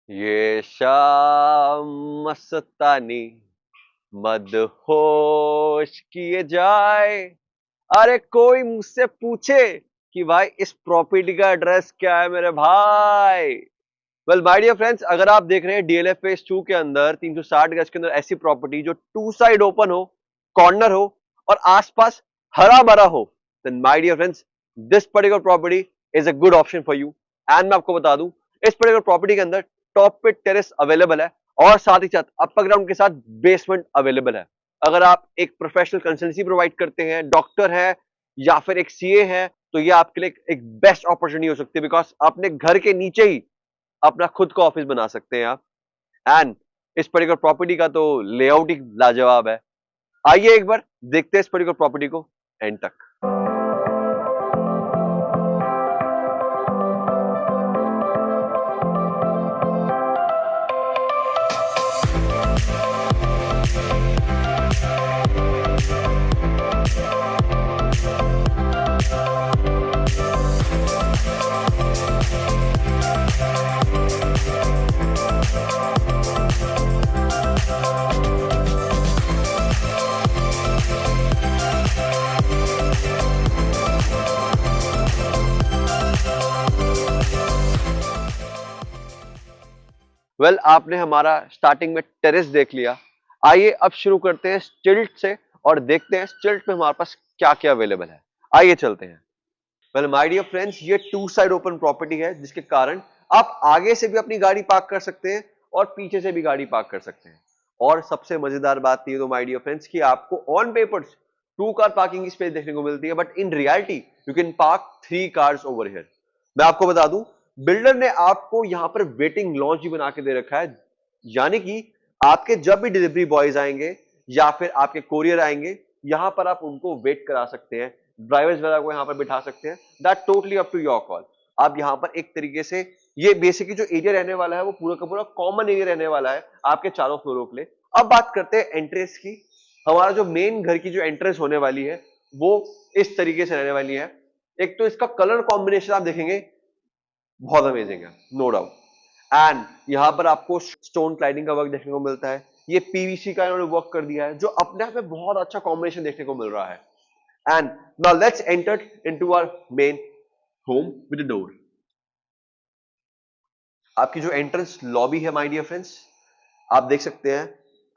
ये शाम मस्तानी मदहोश किए जाए। अरे कोई मुझसे पूछे कि भाई इस प्रॉपर्टी का एड्रेस क्या है मेरे भाई। वेल माय डियर फ्रेंड्स, अगर आप देख रहे हैं डीएलएफ फेज 2 के अंदर 360 गज के अंदर ऐसी प्रॉपर्टी जो टू साइड ओपन हो, कॉर्नर हो और आसपास हरा भरा हो, then my dear friends this particular property is a good option for you. And मैं आपको बता दूं, इस पर्टिकुलर प्रॉपर्टी के अंदर टॉप पे टेरेस अवेलेबल है और साथ ही साथ अपर ग्राउंड के साथ बेसमेंट अवेलेबल है। अगर आप एक प्रोफेशनल कंसल्टेंसी प्रोवाइड करते हैं, डॉक्टर है या फिर एक सीए है, तो ये आपके लिए एक बेस्ट अपॉर्चुनिटी हो सकती है, बिकॉज अपने घर के नीचे ही अपना खुद का ऑफिस बना सकते हैं आप। एंड इस पर्टिकुलर प्रॉपर्टी का तो लेआउट ही लाजवाब है। आइए एक बार देखते हैं इस पर्टिकुलर प्रॉपर्टी को एंड तक। वेल आपने हमारा स्टार्टिंग में टेरेस देख लिया। आइए अब शुरू करते हैं स्टिल्ट से और देखते हैं स्टिल्ट में हमारे पास क्या क्या अवेलेबल है। आइए चलते हैं। वेल माय डियर फ्रेंड्स, ये टू साइड ओपन प्रॉपर्टी है जिसके कारण आप आगे से भी अपनी गाड़ी पार्क कर सकते हैं और पीछे से भी गाड़ी पार्क कर सकते हैं। और सबसे मजेदार बात ये तो माय डियर फ्रेंड्स कि आपको on papers two car parking की स्पेस देखने को मिलती है, but in reality you can park three cars over here. मैं आपको बता दूं, बिल्डर ने आपको यहां पर वेटिंग लॉन्च भी बना के दे रखा है, यानी कि आपके जब भी डिलीवरी बॉयज आएंगे या फिर आपके कोरियर आएंगे, यहां पर आप उनको वेट करा सकते हैं, ड्राइवर्स वगैरह को यहां पर बिठा सकते हैं। That totally up to your call. आप यहां पर एक तरीके से ये बेसिकली जो एरिया रहने वाला है वो पूरा का पूरा कॉमन एरिया रहने वाला है आपके चारों फ्लोरों के लिए। अब बात करते हैं एंट्रेंस की। हमारा जो मेन घर की जो एंट्रेंस होने वाली है वो इस तरीके से रहने वाली है। एक तो इसका कलर कॉम्बिनेशन आप देखेंगे बहुत अमेजिंग है, नो डाउट। एंड यहां पर आपको स्टोन क्लाइडिंग का वर्क देखने को मिलता है। ये पीवीसी का इन्होंने वर्क कर दिया है जो अपने आप में बहुत अच्छा कॉम्बिनेशन देखने को मिल रहा है। And now let's enter into our main home with the door. आपकी जो एंट्रेंस लॉबी है माय डियर फ्रेंड्स, आप देख सकते हैं।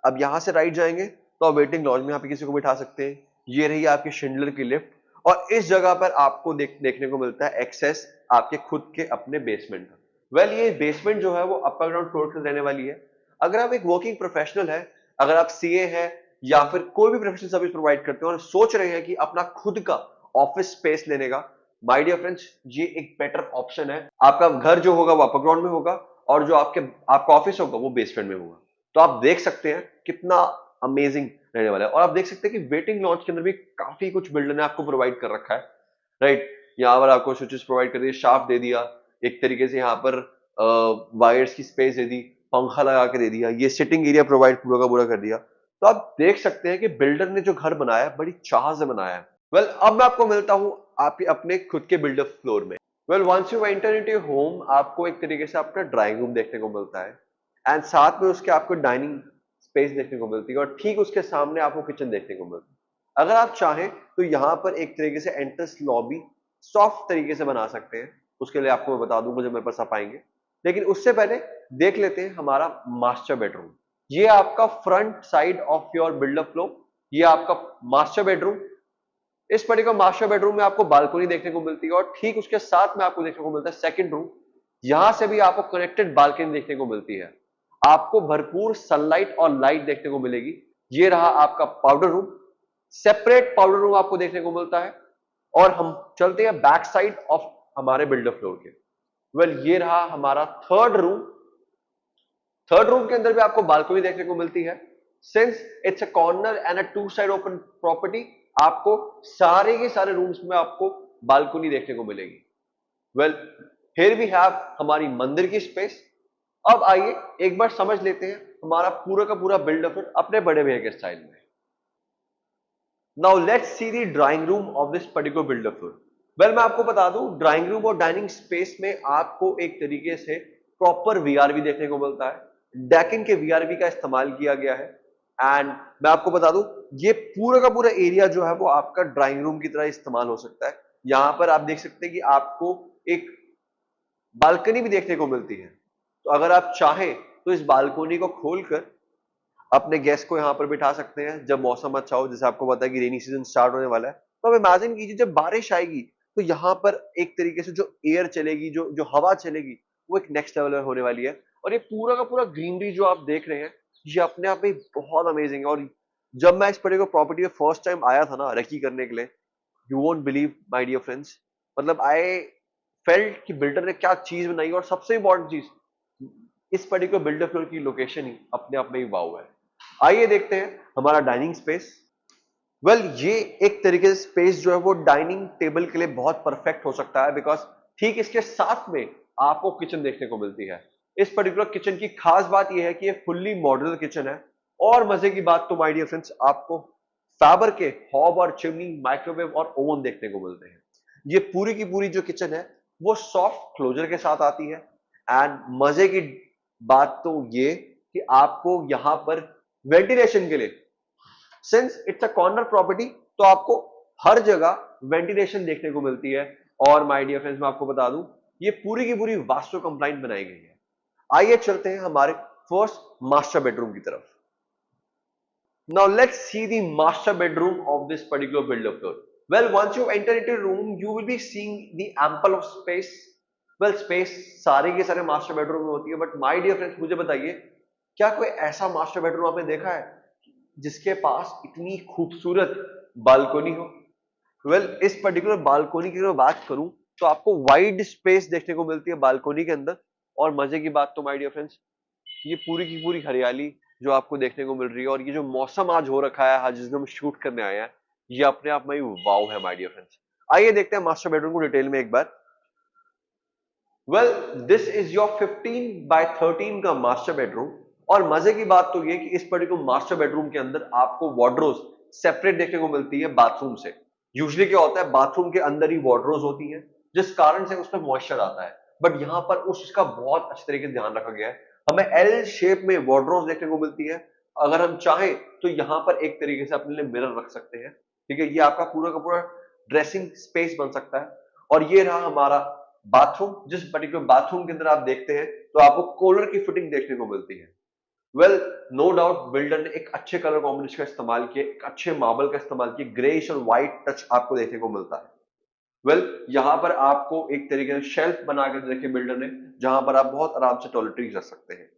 अब यहां से राइट जाएंगे तो आप वेटिंग लॉज में यहाँ पे किसी को बिठा सकते हैं। ये रही आपकी शिंडलर की लिफ्ट और इस जगह पर आपको देखने को मिलता है एक्सेस आपके खुद के अपने बेसमेंट का। वेल ये बेसमेंट जो है वो अपर ग्राउंड फ्लोर पर रहने वाली है। अगर आप एक वर्किंग प्रोफेशनल है, अगर आप सीए है या फिर कोई भी प्रोफेशनल सर्विस प्रोवाइड करते हो और सोच रहे हैं कि अपना खुद का ऑफिस स्पेस लेने का, माय डियर फ्रेंड्स ये एक बेटर ऑप्शन है। आपका घर जो होगा वो अपर ग्राउंड में होगा और जो आपका ऑफिस होगा वो बेसमेंट में होगा। तो आप देख सकते हैं कितना अमेजिंग रहने वाला है। और आप देख सकते हैं कि वेटिंग लॉन्च के अंदर भी काफी कुछ बिल्डर ने आपको प्रोवाइड कर रखा है, राइट। यहाँ पर आपको स्विचेस प्रोवाइड कर दिए, शाफ्ट दे दिया, एक तरीके से यहाँ पर वायर्स की स्पेस दे दी, पंखा लगा के दे दिया, ये सिटिंग एरिया प्रोवाइड पूरा का पूरा कर दिया। तो आप देख सकते हैं कि बिल्डर ने जो घर बनाया है बड़ी चाह से बनाया है। वेल अब मैं आपको मिलता हूं आपके अपने खुद के बिल्डर फ्लोर में। Well once you enter into your home, आपको एक तरीके से आपका ड्राइंग रूम देखने को मिलता है एंड साथ में उसके आपको डाइनिंग स्पेस देखने को मिलती है और ठीक उसके सामने आपको किचन देखने को मिलती है। अगर आप चाहें तो यहां पर एक तरीके से एंट्रेंस लॉबी सॉफ्ट तरीके से बना सकते हैं। उसके लिए आपको मैं बता दूंगा जब मेरे पास आप आएंगे, लेकिन उससे पहले देख लेते हैं हमारा मास्टर बेडरूम। ये आपका front side of your builder floor, ये आपका मास्टर बेडरूम। इस पर्टिकुलर मास्टर बेडरूम में आपको बालकनी देखने को मिलती है और ठीक उसके साथ में आपको देखने को मिलता है सेकंड रूम। यहां से भी आपको कनेक्टेड बालकनी देखने को मिलती है। आपको भरपूर सनलाइट और लाइट देखने को मिलेगी। ये रहा आपका powder room, separate powder room आपको देखने को मिलता है। और हम चलते हैं बैक साइड ऑफ हमारे बिल्डर फ्लोर के। वेल ये रहा हमारा थर्ड रूम। थर्ड रूम के अंदर भी आपको बालकनी देखने को मिलती है। Since it's a corner and a two side open property, आपको सारे के सारे रूम्स में आपको बालकनी देखने को मिलेगी। वेल हियर वी हैव हमारी मंदिर की स्पेस। अब आइए एक बार समझ लेते हैं हमारा पूरा का पूरा बिल्डअप अपने बड़े भैया के स्टाइल में। Now let's see the drawing room of this particular buildup. Well मैं आपको बता दूं, ड्राइंग रूम और डाइनिंग स्पेस में आपको एक तरीके से प्रॉपर वीआरवी देखने को मिलता है, डेकिंग के वीआरवी का इस्तेमाल किया गया है। एंड मैं आपको बता दूं, ये पूरा का पूरा एरिया जो है वो आपका ड्राइंग रूम की तरह इस्तेमाल हो सकता है। यहां पर आप देख सकते हैं कि आपको एक बालकनी भी देखने को मिलती है। तो अगर आप चाहें तो इस बालकनी को खोलकर अपने गेस्ट को यहां पर बिठा सकते हैं जब मौसम अच्छा हो। जैसे आपको पता है कि रेनी सीजन स्टार्ट होने वाला है, तो अब इमेजिन कीजिए जब बारिश आएगी तो यहां पर एक तरीके से जो एयर चलेगी, जो जो हवा चलेगी, वो एक नेक्स्ट लेवल होने वाली है। और ये पूरा का पूरा ग्रीनरी जो आप देख रहे हैं, ये अपने आप में बहुत अमेजिंग है। और जब मैं इस पर्टिकुलर प्रॉपर्टी में फर्स्ट टाइम आया था ना रेकी करने के लिए, you won't believe my dear friends, मतलब आई फेल्ट कि बिल्डर ने क्या चीज बनाई। और सबसे इंपॉर्टेंट चीज, इस पर्टिकुलर बिल्डर फ्लोर की लोकेशन ही अपने आप में ही वाव है। आइए देखते हैं हमारा डाइनिंग स्पेस। वेल ये एक तरीके से स्पेस जो है वो डाइनिंग टेबल के लिए बहुत परफेक्ट हो सकता है, बिकॉज ठीक इसके साथ में आपको किचन देखने को मिलती है। इस पर्टिकुलर किचन की खास बात यह है कि ये फुल्ली मॉड्यूलर किचन है। और मजे की बात तो माय डियर फ्रेंड्स, आपको फैबर के हॉब और चिमनी, माइक्रोवेव और ओवन देखने को मिलते हैं। ये पूरी की पूरी जो किचन है वो सॉफ्ट क्लोजर के साथ आती है। एंड मजे की बात तो ये कि आपको यहां पर वेंटिलेशन के लिए, since it's a corner property, तो आपको हर जगह वेंटिलेशन देखने को मिलती है। और माय डियर फ्रेंड्स, मैं आपको बता दूं, ये पूरी की पूरी वास्तु कंप्लाइंट बनाई गई है। आइए चलते हैं हमारे फर्स्ट मास्टर बेडरूम की तरफ। Now let's see the master bedroom of this particular builder floor. Well, once you enter into a room, you will be seeing the ample of space. Well, space सारे के सारे master bedroom में होती है, but my dear friends मुझे बताइए, क्या कोई ऐसा मास्टर बेडरूम आपने देखा है जिसके पास इतनी खूबसूरत बालकोनी हो? वेल इस पर्टिकुलर बालकोनी की अगर बात करूं तो आपको वाइड स्पेस देखने को मिलती है बालकोनी के अंदर। और मजे की बात तो माय डियर फ्रेंड्स, ये पूरी की पूरी हरियाली जो आपको देखने को मिल रही है, और ये जो मौसम आज हो रखा है, आज जिस दिन हम शूट करने आए हैं, ये अपने आप में ही वाव है माय डियर फ्रेंड्स। आइए देखते हैं मास्टर बेडरूम को डिटेल में एक बार। Well this is your 15x13 का मास्टर बेडरूम। और मजे की बात तो ये कि इस पर्टिकुलर मास्टर बेडरूम के अंदर आपको वार्डरोब्स सेपरेट देखने को मिलती है बाथरूम से। यूजुअली क्या होता है, बाथरूम के अंदर ही वार्डरोब्स होती हैं, जिस कारण से उसमें मॉइस्चर आता है। बट यहां पर उसका बहुत अच्छे तरीके से ध्यान रखा गया है। हमें एल शेप में वार्डरोब्स देखने को मिलती है। अगर हम चाहें तो यहां पर एक तरीके से अपने लिए मिरर रख सकते हैं। ठीक है, ये आपका पूरा का पूरा ड्रेसिंग स्पेस बन सकता है। और ये रहा हमारा बाथरूम। जिस पर्टिकुलर बाथरूम के अंदर आप देखते हैं तो आपको कॉलर की फिटिंग देखने को मिलती है। वेल नो डाउट बिल्डर ने एक अच्छे कलर कॉम्बिनेशन का इस्तेमाल किया, एक अच्छे मार्बल का इस्तेमाल किया, ग्रेइश और व्हाइट टच आपको देखने को मिलता है। वेल यहां पर आपको एक तरीके से शेल्फ बना के रखे बिल्डर ने, जहां पर आप बहुत आराम से टॉयलेटरीज रख सकते हैं।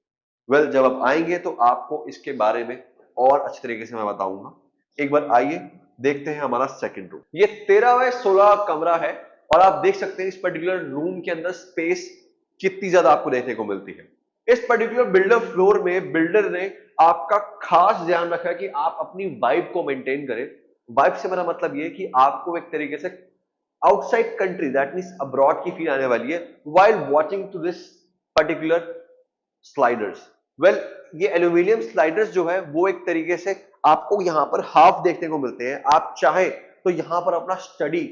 वेल जब आप आएंगे तो आपको इसके बारे में और अच्छे तरीके से मैं बताऊंगा। एक बार आइए देखते हैं हमारा सेकंड रूम। ये 13x16 कमरा है। और आप देख सकते हैं इस पर्टिकुलर रूम के अंदर स्पेस कितनी ज्यादा आपको देखने को मिलती है। इस पर्टिकुलर बिल्डर फ्लोर में बिल्डर ने आपका खास ध्यान रखा है कि आप अपनी वाइब को मेंटेन करें। वाइब से मेरा मतलब ये कि आपको एक तरीके से outside country, that means abroad की फील आने वाली है while watching to this particular sliders. Well ये एल्यूमिनियम स्लाइडर्स जो है वो एक तरीके से आपको यहां पर हाफ देखने को मिलते हैं। आप चाहे तो यहां पर अपना स्टडी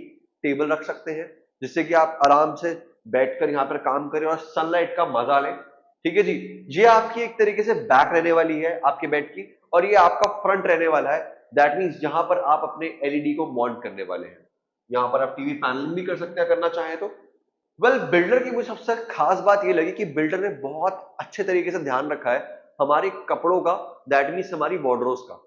टेबल रख सकते हैं, जिससे कि आप आराम से बैठकर यहां पर काम करें और सनलाइट का मजा लें। ठीक है जी, ये आपकी एक तरीके से बैक रहने वाली है आपके बेड की, और ये आपका फ्रंट रहने वाला है। दैट मींस जहां पर आप अपने एलईडी को माउंट करने वाले हैं। यहां पर आप टीवी पैनलिंग भी कर सकते हैं करना चाहें तो। वेल बिल्डर की मुझे सबसे खास बात यह लगी कि बिल्डर ने बहुत अच्छे तरीके से ध्यान रखा है हमारे कपड़ों का, दैट मींस हमारी वार्डरोब्स का।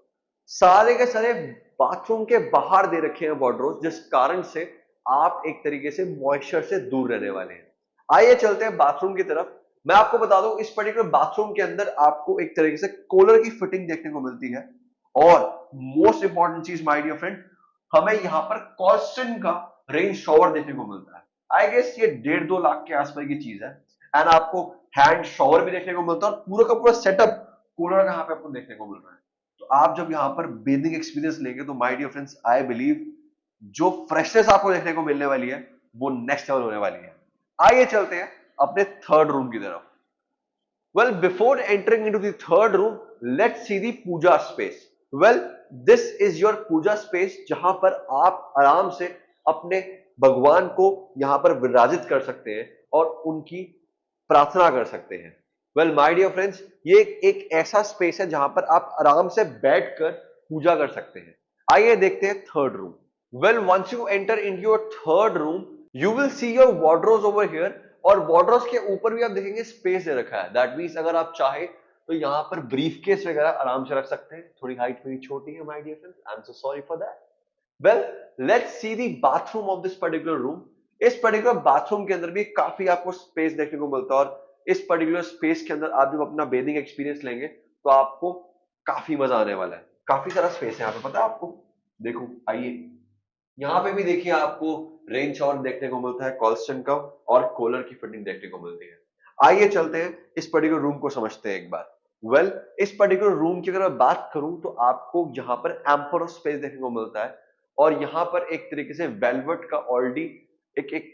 सारे के सारे बाथरूम के बाहर दे रखे हैं वार्डरोब्स, जिस कारण से आप एक तरीके से मॉइस्चर से दूर रहने वाले हैं। आइए चलते हैं बाथरूम की तरफ। मैं आपको बता दूं इस पर्टिकुलर बाथरूम के अंदर आपको एक तरीके से कूलर की फिटिंग देखने को मिलती है। और मोस्ट इंपॉर्टेंट चीज माय डियर फ्रेंड, हमें यहां पर कॉल्स्टन का रेन शॉवर देखने को मिलता है। आई गेस ये 1.5-2 लाख के आसपास की चीज है। एंड आपको हैंड शॉवर भी देखने को मिलता है, और पूरा का पूरा सेटअप कूलर का यहाँ पे आपको देखने को मिल रहा है। तो आप जब यहाँ पर बेसिक एक्सपीरियंस लेंगे तो my dear friends I believe जो फ्रेशनेस आपको देखने को मिलने वाली है वो नेक्स्ट लेवल होने वाली है। आइए चलते हैं अपने थर्ड रूम की तरफ। Well before entering into the third room, let's see the puja space. Well this is your puja space, जहां पर आप आराम से अपने भगवान को यहां पर विराजित कर सकते हैं और उनकी प्रार्थना कर सकते हैं। वेल माय डियर फ्रेंड्स, ये एक ऐसा स्पेस है जहां पर आप आराम से बैठकर पूजा कर सकते हैं। आइए देखते हैं third room. Well once you enter in your third room, you will see your wardrobes over here, और वार्डरोब्स के ऊपर भी आप देखेंगे स्पेस दे रखा है। दैट मींस अगर आप चाहे तो यहाँ पर ब्रीफ केस वगैरह आराम से रख सकते हैं। थोड़ी हाइट मेरी छोटी है my dear friends, I am so sorry for that. Well let's see the bathroom of this particular room. इस पर्टिकुलर बाथरूम के अंदर भी काफी आपको स्पेस देखने को मिलता है, और इस पर्टिकुलर स्पेस के अंदर आप जब अपना बेदिंग एक्सपीरियंस लेंगे तो आपको काफी मजा आने वाला है। काफी सारा स्पेस है यहाँ पे, पता है आपको। देखो आइए, यहाँ पे भी देखिए आपको रेन शॉवर देखने को मिलता है, कॉल्स्टन का, और कूलर की फिटिंग देखने को मिलती है। आइए चलते हैं इस पर्टिकुलर रूम को समझते हैं एक बार। वेल इस पर्टिकुलर रूम की अगर मैं बात करूं तो आपको यहाँ पर एम्पर स्पेस देखने को मिलता है, और यहाँ पर एक तरीके से वेलवेट का ऑलरेडी एक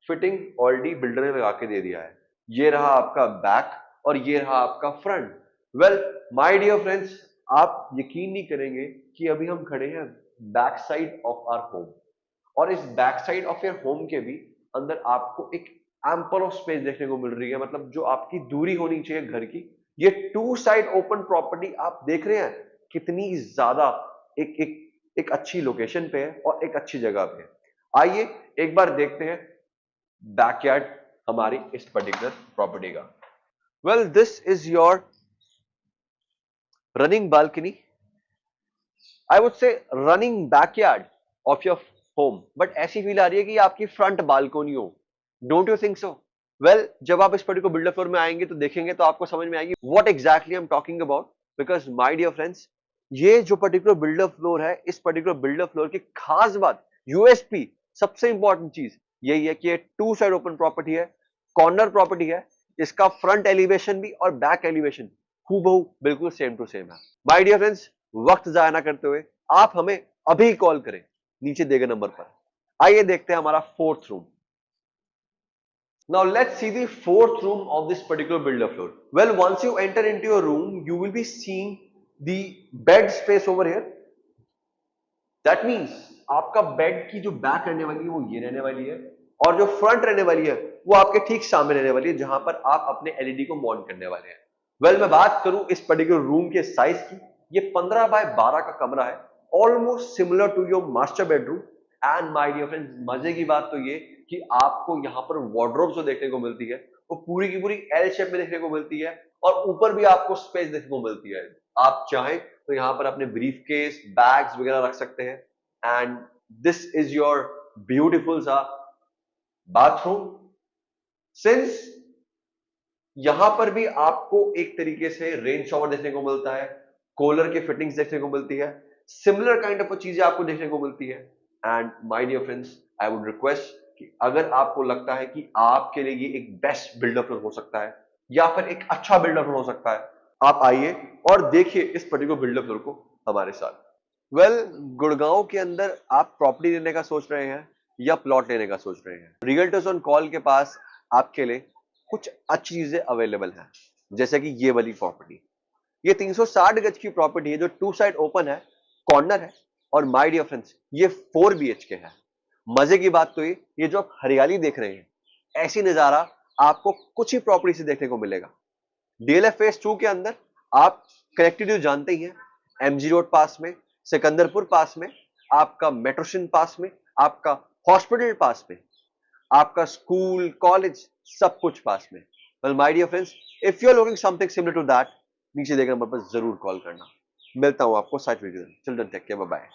फिटिंग ऑलरेडी बिल्डर ने लगा के दे दिया है। ये रहा आपका बैक और ये रहा आपका front. Well my dear friends, आप यकीन नहीं करेंगे कि अभी हम खड़े हैं back side of our home, और इस back side of your home के भी अंदर आपको एक एम्पल ऑफ स्पेस देखने को मिल रही है। मतलब जो आपकी दूरी होनी चाहिए घर की, ये टू साइड ओपन प्रॉपर्टी आप देख रहे हैं कितनी ज्यादा एक एक एक अच्छी लोकेशन पे है और एक अच्छी जगह पे है। आइए एक बार देखते हैं बैकयार्ड हमारी इस पर्टिकुलर प्रॉपर्टी का। Well this is your running balcony, I would say running backyard of your home, but ऐसी फील आ रही है कि आपकी फ्रंट बालकनी हो। Don't you think so? Well जब आप इस पर्टिकुलर बिल्डर फ्लोर में आएंगे तो देखेंगे तो आपको समझ में आएगी what exactly I am talking about. Because my dear friends, ये जो पर्टिकुलर बिल्डर फ्लोर है, इस पर्टिकुलर बिल्डर फ्लोर की खास बात, यूएसपी, सबसे इंपॉर्टेंट चीज यही है कि ये टू साइड ओपन प्रॉपर्टी है, कॉर्नर प्रॉपर्टी है। इसका फ्रंट एलिवेशन भी और बैक एलिवेशन हूबहू बिल्कुल सेम टू सेम है। माय डियर फ्रेंड्स, वक्त जाया ना करते हुए आप हमें अभी कॉल करें नीचे दिए गए नंबर पर। आइए देखते हैं हमारा fourth room. Now let's see the fourth room of this particular builder floor. Well, once you enter into your room, you will be seeing the bed space over here. That means आपका bed की जो back रहने वाली है वो ये रहने वाली है, और जो फ्रंट रहने वाली है वो आपके ठीक सामने रहने वाली है, जहां पर आप अपने एलईडी को माउंट करने वाले हैं। वेल मैं बात करूं इस पर्टिकुलर रूम के साइज की, ये 15 बाय 12 का कमरा है, almost similar to your master bedroom. And my dear friends, मजे की बात तो ये कि आपको यहाँ पर वार्डरोब जो देखने को मिलती है वो पूरी की पूरी एल शेप में देखने को मिलती है, और ऊपर भी आपको स्पेस देखने को मिलती है। आप चाहें तो यहाँ पर अपने ब्रीफ केस, बैग्स वगैरह रख सकते हैं। And this is your beautiful सा बाथरूम। सिंस यहां पर भी आपको एक तरीके से रेन शॉवर देखने को मिलता है, कूलर की फिटिंग्स देखने को मिलती है, सिमिलर काइंड ऑफ चीजें आपको देखने को मिलती है। And my dear friends, I would request कि अगर आपको लगता है कि आपके लिए ये एक बेस्ट बिल्डर फ्लोर हो सकता है या फिर एक अच्छा बिल्डर फ्लोर हो सकता है, आप आइए और देखिए इस पर्टिकुलर बिल्डर फ्लोर को हमारे साथ। वेल गुड़गांव के अंदर आप प्रॉपर्टी लेने का सोच रहे हैं या प्लॉट लेने का सोच रहे हैं, रियल्टर्स ऑन कॉल के पास आपके लिए कुछ अच्छी चीजें अवेलेबल हैं। जैसे कि ये वाली प्रॉपर्टी, ये 360 गज की प्रॉपर्टी है जो टू साइड ओपन है, कॉर्नर है, और माय डियर फ्रेंड्स ये 4 BHK है। मजे की बात तो ये जो आप हरियाली देख रहे हैं, ऐसी नजारा आपको कुछ ही प्रॉपर्टी से देखने को मिलेगा। डीएलएफ फेज 2 के अंदर आप कनेक्टिविटी जानते ही हैं, एमजी रोड पास में, सिकंदरपुर पास में, आपका मेट्रोशन पास में, आपका हॉस्पिटल पास में, आपका स्कूल कॉलेज सब कुछ पास में। Well my dear friends, if you are looking something similar to that, नीचे दिए गए नंबर पर जरूर कॉल करना। मिलता हूं आपको site video. Children take care, bye bye.